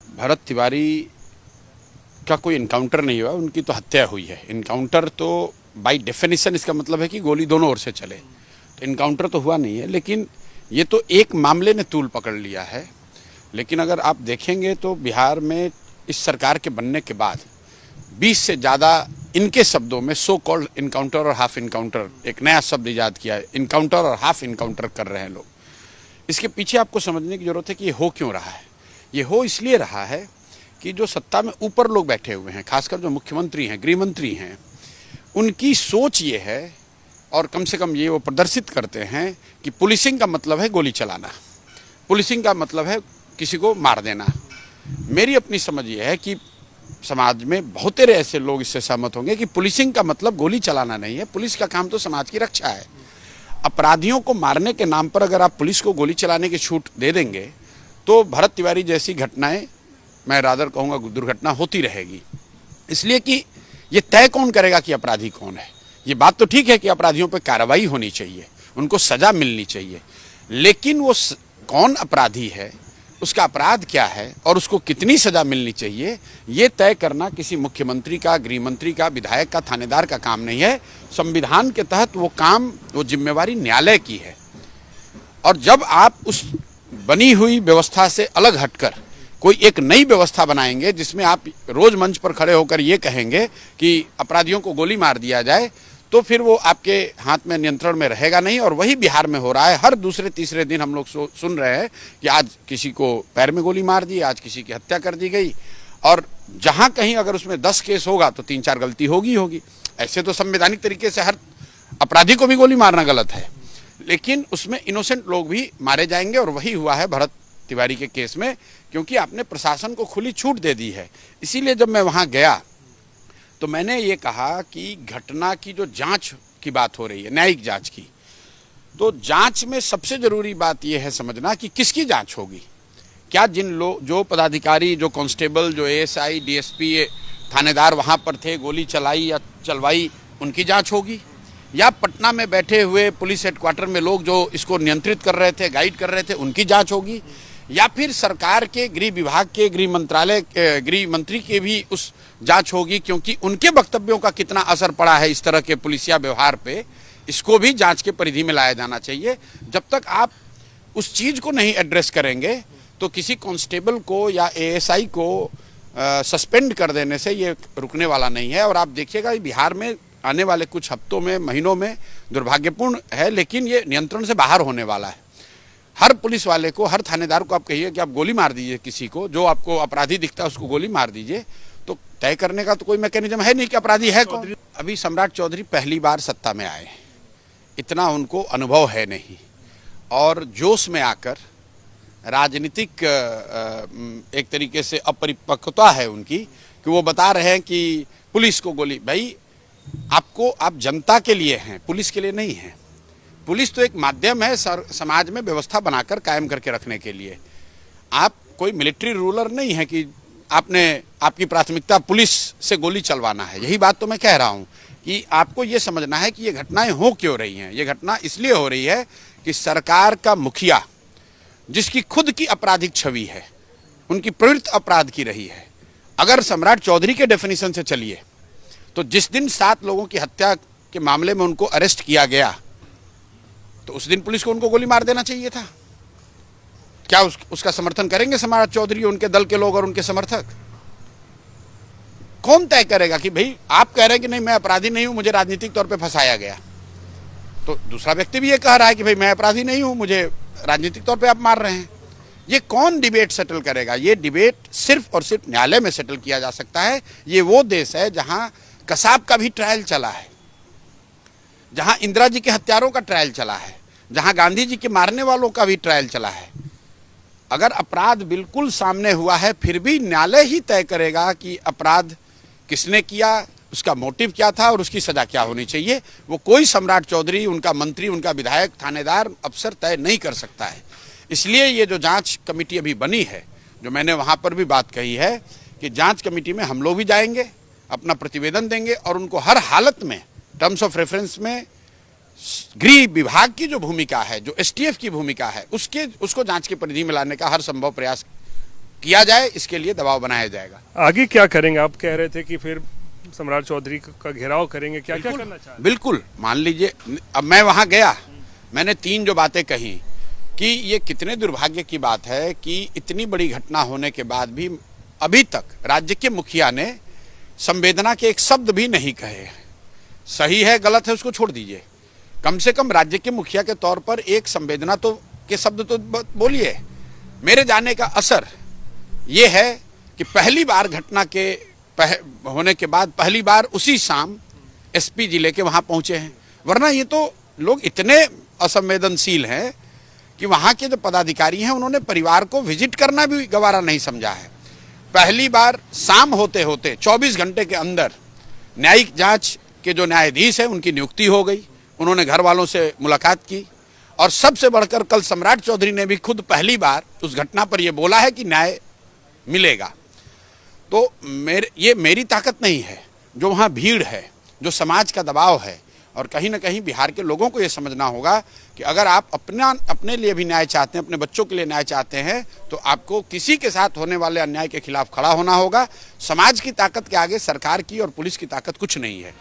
भरत तिवारी का कोई इनकाउंटर नहीं हुआ, उनकी तो हत्या हुई है। इनकाउंटर तो बाय डेफिनेशन इसका मतलब है कि गोली दोनों ओर से चले, तो इनकाउंटर तो हुआ नहीं है। लेकिन ये तो एक मामले ने तूल पकड़ लिया है। लेकिन अगर आप देखेंगे तो बिहार में इस सरकार के बनने के बाद 20 से ज़्यादा, इनके शब्दों में, सो कॉल्ड इनकाउंटर और हाफ इनकाउंटर, एक नया शब्द ईजाद किया है, इनकाउंटर और हाफ इनकाउंटर कर रहे हैं लोग। इसके पीछे आपको समझने की जरूरत है कि ये हो क्यों रहा है। ये हो इसलिए रहा है कि जो सत्ता में ऊपर लोग बैठे हुए हैं, खासकर जो मुख्यमंत्री हैं, गृह मंत्री हैं, उनकी सोच ये है, और कम से कम ये वो प्रदर्शित करते हैं कि पुलिसिंग का मतलब है गोली चलाना, पुलिसिंग का मतलब है किसी को मार देना। मेरी अपनी समझ ये है कि समाज में बहुत तेरे ऐसे लोग इससे सहमत होंगे कि पुलिसिंग का मतलब गोली चलाना नहीं है। पुलिस का काम तो समाज की रक्षा है। अपराधियों को मारने के नाम पर अगर आप पुलिस को गोली चलाने की छूट दे देंगे तो भरत तिवारी जैसी घटनाएं, मैं रादर कहूँगा दुर्घटना, होती रहेगी। इसलिए कि ये तय कौन करेगा कि अपराधी कौन है। ये बात तो ठीक है कि अपराधियों पर कार्रवाई होनी चाहिए, उनको सजा मिलनी चाहिए, लेकिन वो कौन अपराधी है, उसका अपराध क्या है और उसको कितनी सजा मिलनी चाहिए, ये तय करना किसी मुख्यमंत्री का, गृह मंत्री का, विधायक का, थानेदार का काम नहीं है। संविधान के तहत वो काम, वो जिम्मेवारी न्यायालय की है। और जब आप उस बनी हुई व्यवस्था से अलग हटकर कोई एक नई व्यवस्था बनाएंगे जिसमें आप रोज मंच पर खड़े होकर ये कहेंगे कि अपराधियों को गोली मार दिया जाए, तो फिर वो आपके हाथ में, नियंत्रण में रहेगा नहीं। और वही बिहार में हो रहा है। हर दूसरे तीसरे दिन हम लोग सुन रहे हैं कि आज किसी को पैर में गोली मार दी, आज किसी की हत्या कर दी गई। और जहां कहीं अगर उसमें 10 केस होगा तो 3-4 गलती होगी। ऐसे तो संवैधानिक तरीके से हर अपराधी को भी गोली मारना गलत है, लेकिन उसमें इनोसेंट लोग भी मारे जाएंगे। और वही हुआ है भरत तिवारी के केस में, क्योंकि आपने प्रशासन को खुली छूट दे दी है। इसीलिए जब मैं वहां गया तो मैंने ये कहा कि घटना की जो जांच की बात हो रही है, न्यायिक जांच की, तो जांच में सबसे जरूरी बात यह है समझना कि किसकी जांच होगी। क्या जिन लोग, जो पदाधिकारी, जो कांस्टेबल, जो एएसआई, डीएसपी, थानेदार वहां पर थे, गोली चलाई या चलवाई, उनकी जांच होगी, या पटना में बैठे हुए पुलिस हेडक्वार्टर में लोग जो इसको नियंत्रित कर रहे थे, गाइड कर रहे थे, उनकी जांच होगी, या फिर सरकार के गृह विभाग के, गृह मंत्रालय, गृह मंत्री के भी उस जांच होगी, क्योंकि उनके वक्तव्यों का कितना असर पड़ा है इस तरह के पुलिसिया व्यवहार पे, इसको भी जांच के परिधि में लाया जाना चाहिए। जब तक आप उस चीज को नहीं एड्रेस करेंगे तो किसी कांस्टेबल को या एएसआई को सस्पेंड कर देने से ये रुकने वाला नहीं है। और आप देखिएगा बिहार में आने वाले कुछ हफ्तों में, महीनों में, दुर्भाग्यपूर्ण है लेकिन ये नियंत्रण से बाहर होने वाला है। हर पुलिस वाले को, हर थानेदार को आप कहिए कि आप गोली मार दीजिए, किसी को जो आपको अपराधी दिखता है उसको गोली मार दीजिए, तो तय करने का तो कोई मैकेनिज्म है नहीं कि अपराधी है कौन। अभी सम्राट चौधरी पहली बार सत्ता में आए, इतना उनको अनुभव है नहीं, और जोश में आकर राजनीतिक एक तरीके से अपरिपक्वता है उनकी कि वो बता रहे हैं कि पुलिस को गोली। भाई आप जनता के लिए हैं, पुलिस के लिए नहीं है। पुलिस तो एक माध्यम है समाज में व्यवस्था बनाकर कायम करके रखने के लिए। आप कोई मिलिट्री रूलर नहीं है कि आपकी प्राथमिकता पुलिस से गोली चलवाना है। यही बात तो मैं कह रहा हूं कि आपको ये समझना है कि ये घटनाएं हो क्यों रही हैं। ये घटना इसलिए हो रही है कि सरकार का मुखिया, जिसकी खुद की आपराधिक छवि है, उनकी प्रवृत्ति अपराध की रही है। अगर सम्राट चौधरी के डेफिनेशन से चलिए तो जिस दिन 7 लोगों की हत्या के मामले में उनको अरेस्ट किया गया तो उस दिन पुलिस को उनको गोली मार देना चाहिए था। क्या उसका समर्थन करेंगे सम्राट चौधरी, उनके दल के लोग और उनके समर्थक? कौन तय करेगा कि भाई आप कह रहे हैं कि नहीं मैं अपराधी नहीं हूं, मुझे राजनीतिक तौर पे फंसाया गया, तो दूसरा व्यक्ति भी ये कह रहा है कि भाई मैं अपराधी नहीं हूं, मुझे राजनीतिक तौर पे आप मार रहे हैं। ये कौन डिबेट सेटल करेगा? ये डिबेट सिर्फ और सिर्फ न्यायालय में सेटल किया जा सकता है। ये वो देश है जहां कसाब का भी ट्रायल चला है, जहां इंदिरा जी के हत्यारों का ट्रायल चला है, जहां गांधी जी के मारने वालों का भी ट्रायल चला है। अगर अपराध बिल्कुल सामने हुआ है फिर भी न्यायालय ही तय करेगा कि अपराध किसने किया, उसका मोटिव क्या था और उसकी सजा क्या होनी चाहिए। वो कोई सम्राट चौधरी, उनका मंत्री, उनका विधायक, थानेदार, अफसर तय नहीं कर सकता है। इसलिए ये जो जांच कमेटी अभी बनी है, जो मैंने वहां पर भी बात कही है कि जांच कमेटी में हम लोग भी जाएंगे, अपना प्रतिवेदन देंगे और उनको हर हालत में टर्म्स ऑफ रेफरेंस में गृह विभाग की जो भूमिका है, जो एसटीएफ की भूमिका है, उसको जांच के परिधि में लाने का हर संभव प्रयास किया जाए, इसके लिए दबाव बनाया जाएगा। आगे क्या करेंगे? आप कह रहे थे कि फिर सम्राट चौधरी का घेराव करेंगे, क्या क्या करना चाहते हैं? बिल्कुल, मान लीजिए अब मैं वहां गया, मैंने 3 जो बातें कही कि ये कितने दुर्भाग्य की बात है कि इतनी बड़ी घटना होने के बाद भी अभी तक राज्य के मुखिया ने संवेदना के एक शब्द भी नहीं कहे। सही है गलत है उसको छोड़ दीजिए, कम से कम राज्य के मुखिया के तौर पर एक संवेदना तो के शब्द तो बोलिए। मेरे जाने का असर ये है कि पहली बार घटना के होने के बाद पहली बार उसी शाम एसपी जिले के वहां पहुंचे हैं, वरना ये तो लोग इतने असंवेदनशील हैं कि वहां के जो पदाधिकारी हैं उन्होंने परिवार को विजिट करना भी गवारा नहीं समझा है। पहली बार शाम होते होते 24 घंटे के अंदर न्यायिक जांच के जो न्यायाधीश हैं उनकी नियुक्ति हो गई, उन्होंने घर वालों से मुलाकात की और सबसे बढ़कर कल सम्राट चौधरी ने भी खुद पहली बार उस घटना पर यह बोला है कि न्याय मिलेगा। तो ये मेरी ताकत नहीं है, जो वहाँ भीड़ है, जो समाज का दबाव है, और कहीं ना कहीं बिहार के लोगों को ये समझना होगा कि अगर आप अपने लिए भी न्याय चाहते हैं, अपने बच्चों के लिए न्याय चाहते हैं, तो आपको किसी के साथ होने वाले अन्याय के खिलाफ खड़ा होना होगा। समाज की ताकत के आगे सरकार की और पुलिस की ताकत कुछ नहीं है।